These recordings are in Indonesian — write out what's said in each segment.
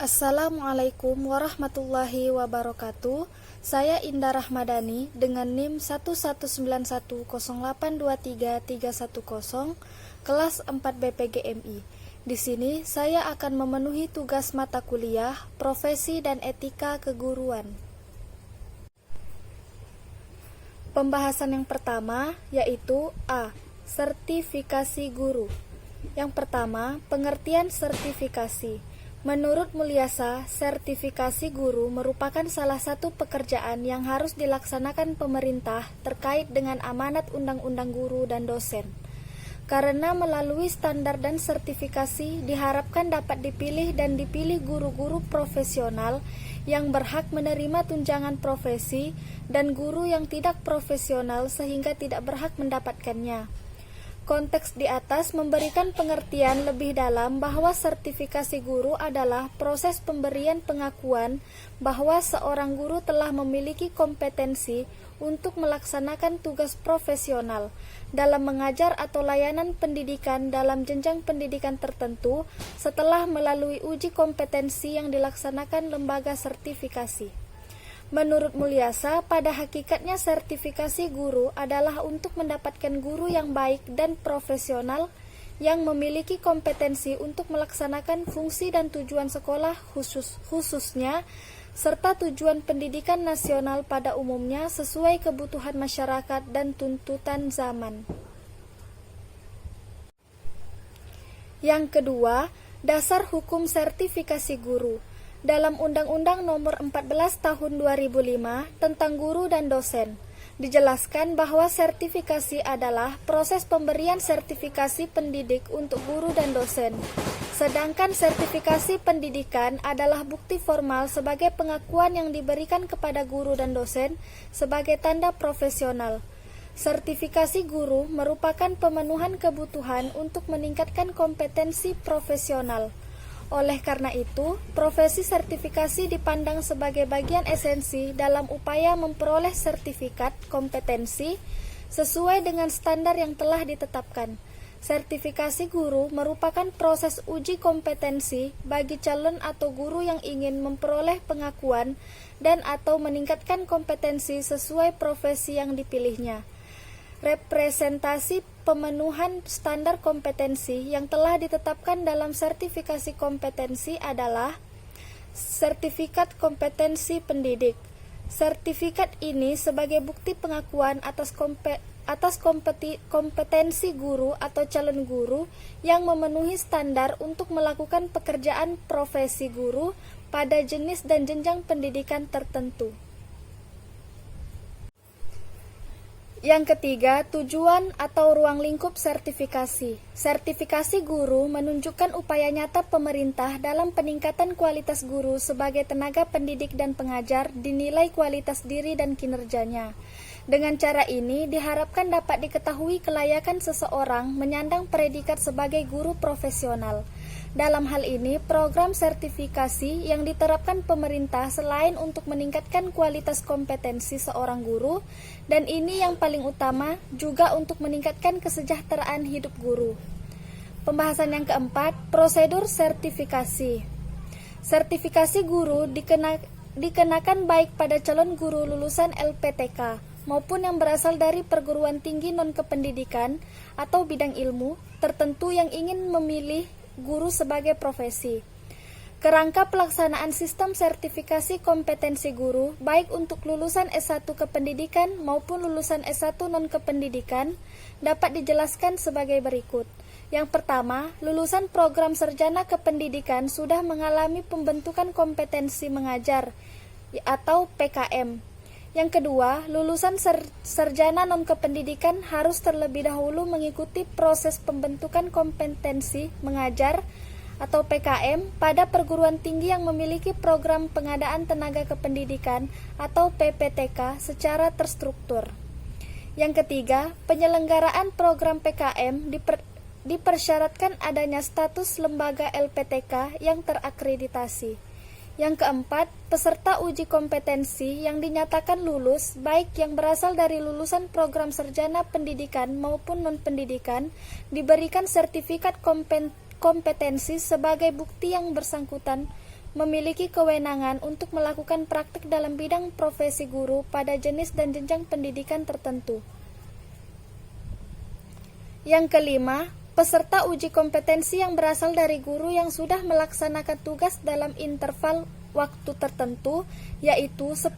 Assalamualaikum warahmatullahi wabarakatuh. Saya Indah Rahmadani dengan NIM 11910823310 kelas 4 BPGMI. Di sini saya akan memenuhi tugas mata kuliah Profesi dan Etika Keguruan. Pembahasan yang pertama yaitu A. Sertifikasi guru. Yang pertama, pengertian sertifikasi. Menurut Mulyasa, sertifikasi guru merupakan salah satu pekerjaan yang harus dilaksanakan pemerintah terkait dengan amanat undang-undang guru dan dosen. Karena melalui standar dan sertifikasi diharapkan dapat dipilih dan dipilih guru-guru profesional yang berhak menerima tunjangan profesi dan guru yang tidak profesional sehingga tidak berhak mendapatkannya. Konteks di atas memberikan pengertian lebih dalam bahwa sertifikasi guru adalah proses pemberian pengakuan bahwa seorang guru telah memiliki kompetensi untuk melaksanakan tugas profesional dalam mengajar atau layanan pendidikan dalam jenjang pendidikan tertentu setelah melalui uji kompetensi yang dilaksanakan lembaga sertifikasi. Menurut Mulyasa, pada hakikatnya sertifikasi guru adalah untuk mendapatkan guru yang baik dan profesional yang memiliki kompetensi untuk melaksanakan fungsi dan tujuan sekolah khususnya serta tujuan pendidikan nasional pada umumnya sesuai kebutuhan masyarakat dan tuntutan zaman. Yang kedua, dasar hukum sertifikasi guru. Dalam Undang-Undang Nomor 14 Tahun 2005 tentang guru dan dosen, dijelaskan bahwa sertifikasi adalah proses pemberian sertifikasi pendidik untuk guru dan dosen. Sedangkan sertifikasi pendidikan adalah bukti formal sebagai pengakuan yang diberikan kepada guru dan dosen sebagai tanda profesional. Sertifikasi guru merupakan pemenuhan kebutuhan untuk meningkatkan kompetensi profesional. Oleh karena itu, profesi sertifikasi dipandang sebagai bagian esensi dalam upaya memperoleh sertifikat kompetensi sesuai dengan standar yang telah ditetapkan. Sertifikasi guru merupakan proses uji kompetensi bagi calon atau guru yang ingin memperoleh pengakuan dan atau meningkatkan kompetensi sesuai profesi yang dipilihnya. Representasi pemenuhan standar kompetensi yang telah ditetapkan dalam sertifikasi kompetensi adalah sertifikat kompetensi pendidik. Sertifikat ini sebagai bukti pengakuan atas kompetensi guru atau calon guru yang memenuhi standar untuk melakukan pekerjaan profesi guru pada jenis dan jenjang pendidikan tertentu. Yang ketiga, tujuan atau ruang lingkup sertifikasi. Sertifikasi guru menunjukkan upaya nyata pemerintah dalam peningkatan kualitas guru sebagai tenaga pendidik dan pengajar dinilai kualitas diri dan kinerjanya. Dengan cara ini, diharapkan dapat diketahui kelayakan seseorang menyandang predikat sebagai guru profesional. Dalam hal ini, program sertifikasi yang diterapkan pemerintah selain untuk meningkatkan kualitas kompetensi seorang guru, dan ini yang paling utama juga untuk meningkatkan kesejahteraan hidup guru. Pembahasan yang keempat, prosedur sertifikasi. Sertifikasi guru dikenakan baik pada calon guru lulusan LPTK maupun yang berasal dari perguruan tinggi non-kependidikan atau bidang ilmu tertentu yang ingin memilih guru sebagai profesi. Kerangka pelaksanaan sistem sertifikasi kompetensi guru baik untuk lulusan S1 kependidikan maupun lulusan S1 non-kependidikan dapat dijelaskan sebagai berikut. Yang pertama, lulusan program sarjana kependidikan sudah mengalami pembentukan kompetensi mengajar atau PKM. Yang kedua, lulusan sarjana non-kependidikan harus terlebih dahulu mengikuti proses pembentukan kompetensi mengajar atau PKM pada perguruan tinggi yang memiliki program pengadaan tenaga kependidikan atau PPTK secara terstruktur. Yang ketiga, penyelenggaraan program PKM dipersyaratkan adanya status lembaga LPTK yang terakreditasi. Yang keempat, peserta uji kompetensi yang dinyatakan lulus, baik yang berasal dari lulusan program sarjana pendidikan maupun non-pendidikan, diberikan sertifikat kompetensi sebagai bukti yang bersangkutan memiliki kewenangan untuk melakukan praktik dalam bidang profesi guru pada jenis dan jenjang pendidikan tertentu. Yang kelima, peserta uji kompetensi yang berasal dari guru yang sudah melaksanakan tugas dalam interval waktu tertentu, yaitu 10-15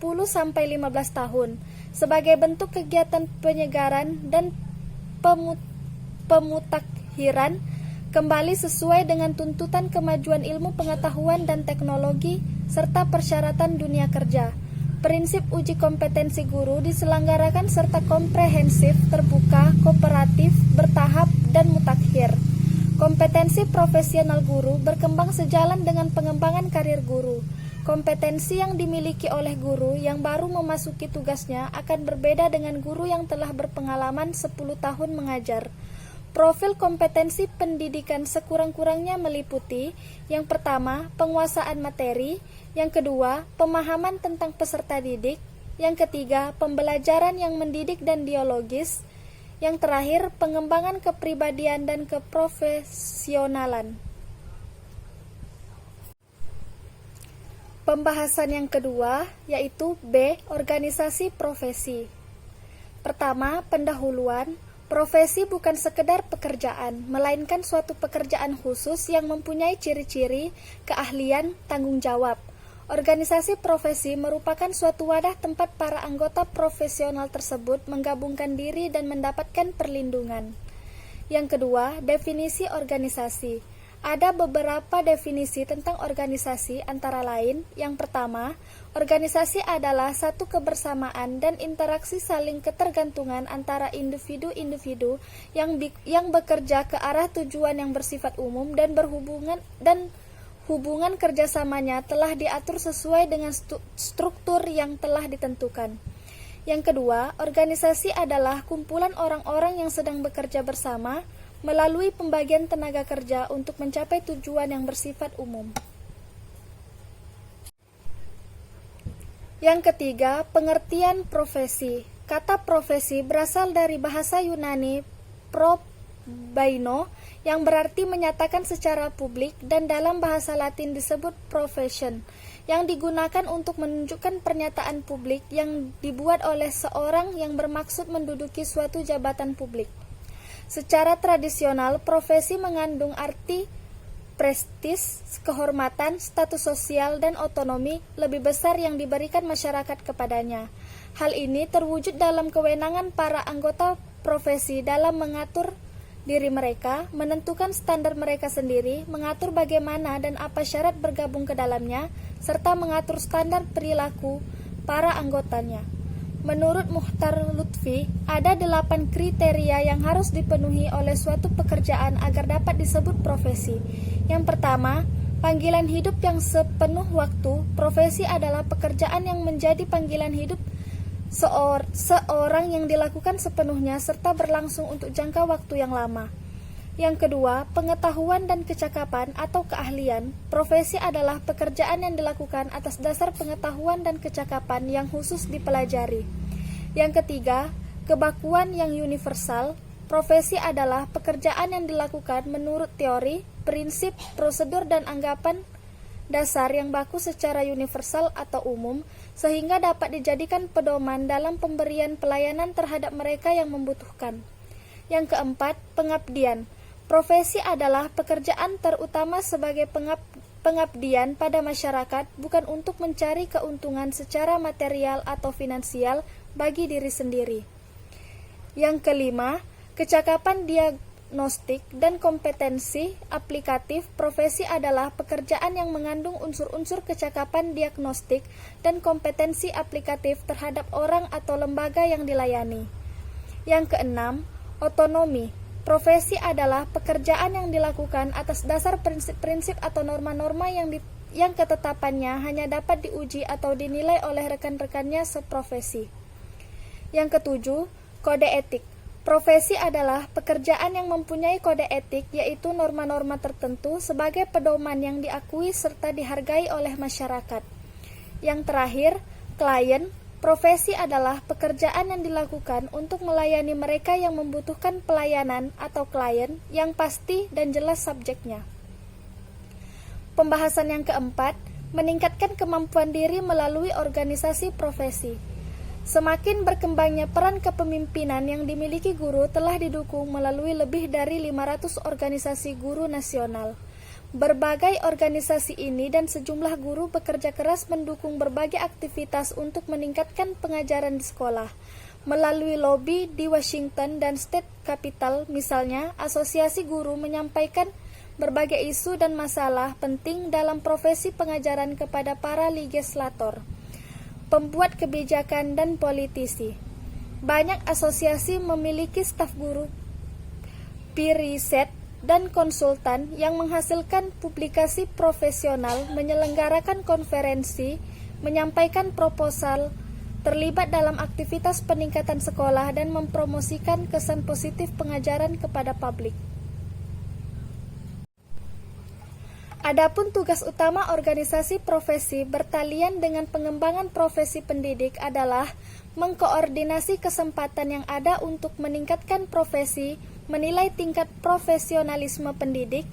tahun, sebagai bentuk kegiatan penyegaran dan pemutakhiran kembali sesuai dengan tuntutan kemajuan ilmu pengetahuan dan teknologi serta persyaratan dunia kerja. Prinsip uji kompetensi guru diselenggarakan serta komprehensif, terbuka, kooperatif, bertahap, dan mutakhir. Kompetensi profesional guru berkembang sejalan dengan pengembangan karir guru. Kompetensi yang dimiliki oleh guru yang baru memasuki tugasnya akan berbeda dengan guru yang telah berpengalaman 10 tahun mengajar. Profil kompetensi pendidikan sekurang-kurangnya meliputi: yang pertama, penguasaan materi; yang kedua, pemahaman tentang peserta didik; yang ketiga, pembelajaran yang mendidik dan dialogis; yang terakhir, pengembangan kepribadian dan keprofesionalan. Pembahasan yang kedua yaitu B. Organisasi profesi. Pertama, pendahuluan. Profesi bukan sekedar pekerjaan, melainkan suatu pekerjaan khusus yang mempunyai ciri-ciri, keahlian, tanggung jawab. Organisasi profesi merupakan suatu wadah tempat para anggota profesional tersebut menggabungkan diri dan mendapatkan perlindungan. Yang kedua, definisi organisasi. Ada beberapa definisi tentang organisasi, antara lain: yang pertama, organisasi adalah satu kebersamaan dan interaksi saling ketergantungan antara individu-individu yang bekerja ke arah tujuan yang bersifat umum dan hubungan kerjasamanya telah diatur sesuai dengan struktur yang telah ditentukan. Yang kedua, organisasi adalah kumpulan orang-orang yang sedang bekerja bersama melalui pembagian tenaga kerja untuk mencapai tujuan yang bersifat umum. Yang ketiga, pengertian profesi. Kata profesi berasal dari bahasa Yunani probaino yang berarti menyatakan secara publik, dan dalam bahasa Latin disebut profession, yang digunakan untuk menunjukkan pernyataan publik yang dibuat oleh seorang yang bermaksud menduduki suatu jabatan publik. Secara tradisional, profesi mengandung arti prestis, kehormatan, status sosial, dan otonomi lebih besar yang diberikan masyarakat kepadanya. Hal ini terwujud dalam kewenangan para anggota profesi dalam mengatur diri mereka, menentukan standar mereka sendiri, mengatur bagaimana dan apa syarat bergabung ke dalamnya, serta mengatur standar perilaku para anggotanya. Menurut Mukhtar Lutfi, ada 8 kriteria yang harus dipenuhi oleh suatu pekerjaan agar dapat disebut profesi. Yang pertama, panggilan hidup yang sepenuh waktu. Profesi adalah pekerjaan yang menjadi panggilan hidup seorang yang dilakukan sepenuhnya serta berlangsung untuk jangka waktu yang lama. Yang kedua, pengetahuan dan kecakapan atau keahlian. Profesi adalah pekerjaan yang dilakukan atas dasar pengetahuan dan kecakapan yang khusus dipelajari. Yang ketiga, kebakuan yang universal. Profesi adalah pekerjaan yang dilakukan menurut teori, prinsip, prosedur, dan anggapan dasar yang baku secara universal atau umum, sehingga dapat dijadikan pedoman dalam pemberian pelayanan terhadap mereka yang membutuhkan. Yang keempat, pengabdian. Profesi adalah pekerjaan terutama sebagai pengabdian pada masyarakat, bukan untuk mencari keuntungan secara material atau finansial bagi diri sendiri. Yang kelima, kecakapan diagnostik dan kompetensi aplikatif. Profesi adalah pekerjaan yang mengandung unsur-unsur kecakapan diagnostik dan kompetensi aplikatif terhadap orang atau lembaga yang dilayani. Yang keenam, otonomi. Profesi adalah pekerjaan yang dilakukan atas dasar prinsip-prinsip atau norma-norma yang ketetapannya hanya dapat diuji atau dinilai oleh rekan-rekannya seprofesi. Yang ketujuh, kode etik. Profesi adalah pekerjaan yang mempunyai kode etik, yaitu norma-norma tertentu sebagai pedoman yang diakui serta dihargai oleh masyarakat. Yang terakhir, klien. Profesi adalah pekerjaan yang dilakukan untuk melayani mereka yang membutuhkan pelayanan atau klien yang pasti dan jelas subjeknya. Pembahasan yang keempat, meningkatkan kemampuan diri melalui organisasi profesi. Semakin berkembangnya peran kepemimpinan yang dimiliki guru telah didukung melalui lebih dari 500 organisasi guru nasional. Berbagai organisasi ini dan sejumlah guru bekerja keras mendukung berbagai aktivitas untuk meningkatkan pengajaran di sekolah. Melalui lobi di Washington dan State Capitol, misalnya, asosiasi guru menyampaikan berbagai isu dan masalah penting dalam profesi pengajaran kepada para legislator, pembuat kebijakan, dan politisi. Banyak asosiasi memiliki staf guru, peer research, dan konsultan yang menghasilkan publikasi profesional, menyelenggarakan konferensi, menyampaikan proposal, terlibat dalam aktivitas peningkatan sekolah, dan mempromosikan kesan positif pengajaran kepada publik. Adapun tugas utama organisasi profesi bertalian dengan pengembangan profesi pendidik adalah mengkoordinasi kesempatan yang ada untuk meningkatkan profesi, menilai tingkat profesionalisme pendidik,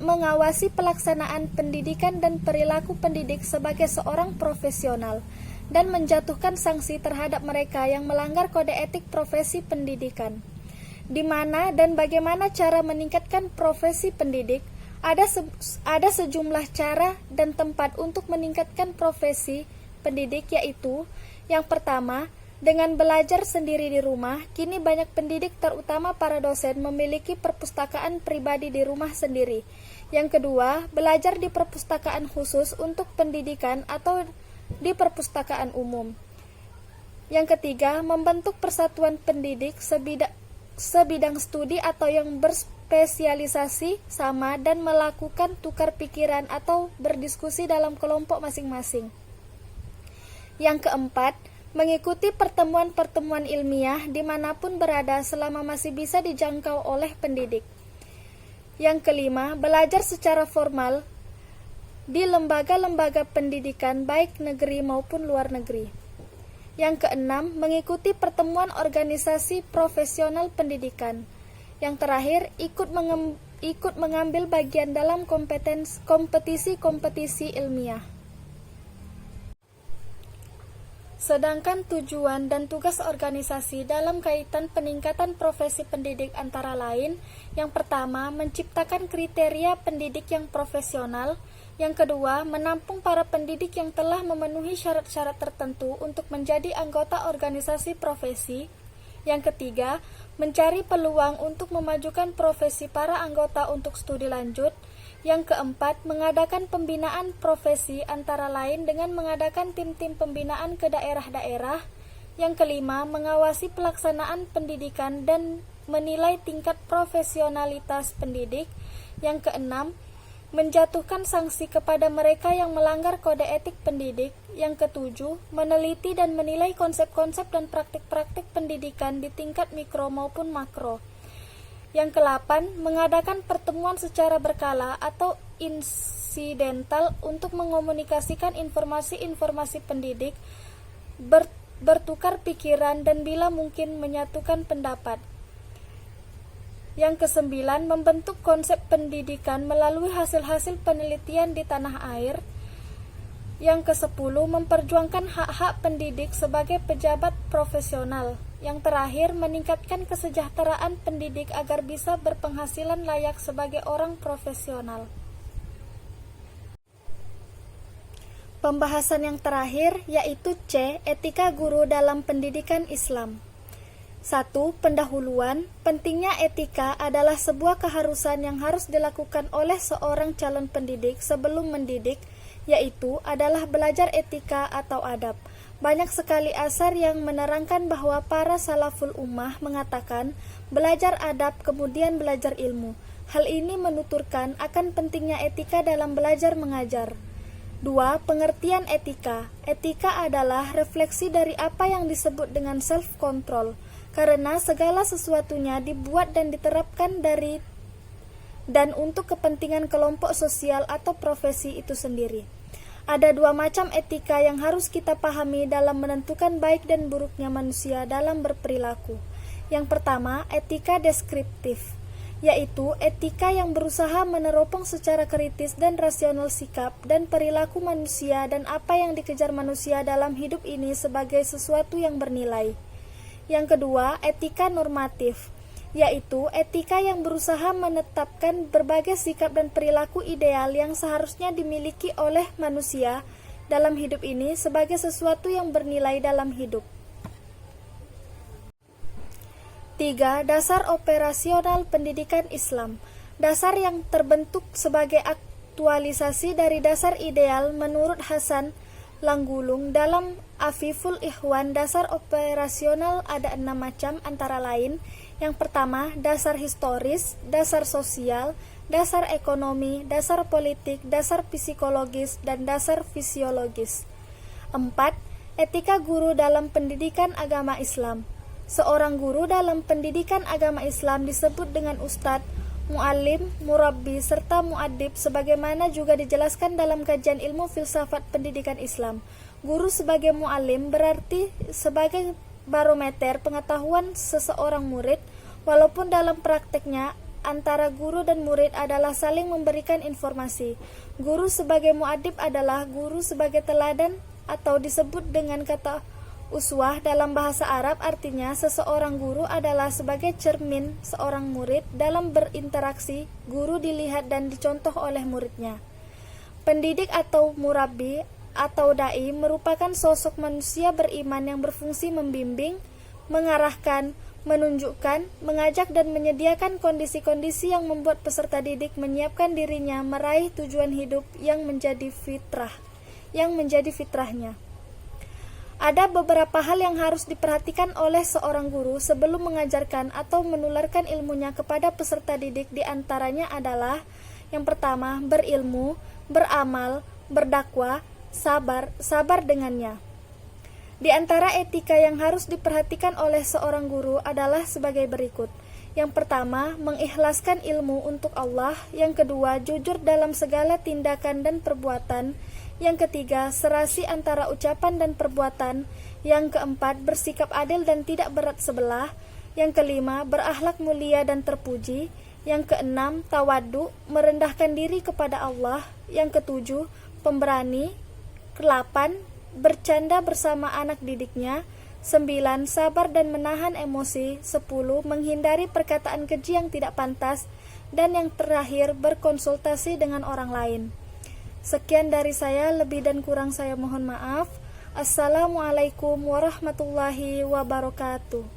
mengawasi pelaksanaan pendidikan dan perilaku pendidik sebagai seorang profesional, dan menjatuhkan sanksi terhadap mereka yang melanggar kode etik profesi pendidikan. Di mana dan bagaimana cara meningkatkan profesi pendidik? Ada sejumlah cara dan tempat untuk meningkatkan profesi pendidik, yaitu yang pertama, dengan belajar sendiri di rumah. Kini banyak pendidik, terutama para dosen, memiliki perpustakaan pribadi di rumah sendiri. Yang kedua, belajar di perpustakaan khusus untuk pendidikan atau di perpustakaan umum. Yang ketiga, membentuk persatuan pendidik sebidang studi atau yang berspesialisasi sama dan melakukan tukar pikiran atau berdiskusi dalam kelompok masing-masing. Yang keempat, mengikuti pertemuan-pertemuan ilmiah dimanapun berada selama masih bisa dijangkau oleh pendidik. Yang kelima, belajar secara formal di lembaga-lembaga pendidikan baik negeri maupun luar negeri. Yang keenam, mengikuti pertemuan organisasi profesional pendidikan. Yang terakhir, ikut mengambil bagian dalam kompetisi-kompetisi ilmiah. Sedangkan tujuan dan tugas organisasi dalam kaitan peningkatan profesi pendidik antara lain, yang pertama, menciptakan kriteria pendidik yang profesional. Yang kedua, menampung para pendidik yang telah memenuhi syarat-syarat tertentu untuk menjadi anggota organisasi profesi. Yang ketiga, mencari peluang untuk memajukan profesi para anggota untuk studi lanjut. Yang keempat, mengadakan pembinaan profesi antara lain dengan mengadakan tim-tim pembinaan ke daerah-daerah. Yang kelima, mengawasi pelaksanaan pendidikan dan menilai tingkat profesionalitas pendidik. Yang keenam, menjatuhkan sanksi kepada mereka yang melanggar kode etik pendidik. Yang ketujuh, meneliti dan menilai konsep-konsep dan praktik-praktik pendidikan di tingkat mikro maupun makro. Yang ke-8, mengadakan pertemuan secara berkala atau insidental untuk mengomunikasikan informasi-informasi pendidik, bertukar pikiran, dan bila mungkin menyatukan pendapat. Yang ke-9, membentuk konsep pendidikan melalui hasil-hasil penelitian di tanah air. Yang ke-10, memperjuangkan hak-hak pendidik sebagai pejabat profesional. Yang terakhir, meningkatkan kesejahteraan pendidik agar bisa berpenghasilan layak sebagai orang profesional. Pembahasan yang terakhir yaitu C. Etika guru dalam pendidikan Islam. 1. Pendahuluan. Pentingnya etika adalah sebuah keharusan yang harus dilakukan oleh seorang calon pendidik sebelum mendidik, yaitu adalah belajar etika atau adab. Banyak sekali asar yang menerangkan bahwa para salaful ummah mengatakan belajar adab kemudian belajar ilmu. Hal ini menuturkan akan pentingnya etika dalam belajar mengajar. 2. Pengertian etika. Etika adalah refleksi dari apa yang disebut dengan self-control, karena segala sesuatunya dibuat dan diterapkan dari dan untuk kepentingan kelompok sosial atau profesi itu sendiri. Ada dua macam etika yang harus kita pahami dalam menentukan baik dan buruknya manusia dalam berperilaku. Yang pertama, etika deskriptif, yaitu etika yang berusaha meneropong secara kritis dan rasional sikap dan perilaku manusia dan apa yang dikejar manusia dalam hidup ini sebagai sesuatu yang bernilai. Yang kedua, etika normatif, yaitu etika yang berusaha menetapkan berbagai sikap dan perilaku ideal yang seharusnya dimiliki oleh manusia dalam hidup ini sebagai sesuatu yang bernilai dalam hidup. 3. Dasar operasional pendidikan Islam. Dasar yang terbentuk sebagai aktualisasi dari dasar ideal menurut Hasan Langgulung dalam Afiful Ikhwan. Dasar operasional ada 6 macam, antara lain: yang pertama, dasar historis, dasar sosial, dasar ekonomi, dasar politik, dasar psikologis, dan dasar fisiologis. 4. Etika guru dalam pendidikan agama Islam. Seorang guru dalam pendidikan agama Islam disebut dengan ustadz, mu'allim, murabbi, serta mu'addib sebagaimana juga dijelaskan dalam kajian ilmu filsafat pendidikan Islam. Guru sebagai mu'allim berarti sebagai barometer pengetahuan seseorang murid, walaupun dalam prakteknya antara guru dan murid adalah saling memberikan informasi. Guru sebagai mu'addib adalah guru sebagai teladan atau disebut dengan kata uswah dalam bahasa Arab, artinya seseorang guru adalah sebagai cermin seorang murid dalam berinteraksi. Guru dilihat dan dicontoh oleh muridnya. Pendidik atau murabbi atau dai merupakan sosok manusia beriman yang berfungsi membimbing, mengarahkan, menunjukkan, mengajak dan menyediakan kondisi-kondisi yang membuat peserta didik menyiapkan dirinya meraih tujuan hidup yang menjadi fitrahnya. Ada beberapa hal yang harus diperhatikan oleh seorang guru sebelum mengajarkan atau menularkan ilmunya kepada peserta didik. Di antaranya adalah: yang pertama, berilmu, beramal, berdakwah, sabar dengannya. Di antara etika yang harus diperhatikan oleh seorang guru adalah sebagai berikut. Yang pertama, mengikhlaskan ilmu untuk Allah. Yang kedua, jujur dalam segala tindakan dan perbuatan. Yang ketiga, serasi antara ucapan dan perbuatan. Yang keempat, bersikap adil dan tidak berat sebelah. Yang kelima, berakhlak mulia dan terpuji. Yang keenam, tawadhu, merendahkan diri kepada Allah. Yang ketujuh, pemberani. Ke-8, bercanda bersama anak didiknya. 9, sabar dan menahan emosi. 10, menghindari perkataan keji yang tidak pantas. Dan yang terakhir, berkonsultasi dengan orang lain. Sekian dari saya, lebih dan kurang saya mohon maaf. Assalamualaikum warahmatullahi wabarakatuh.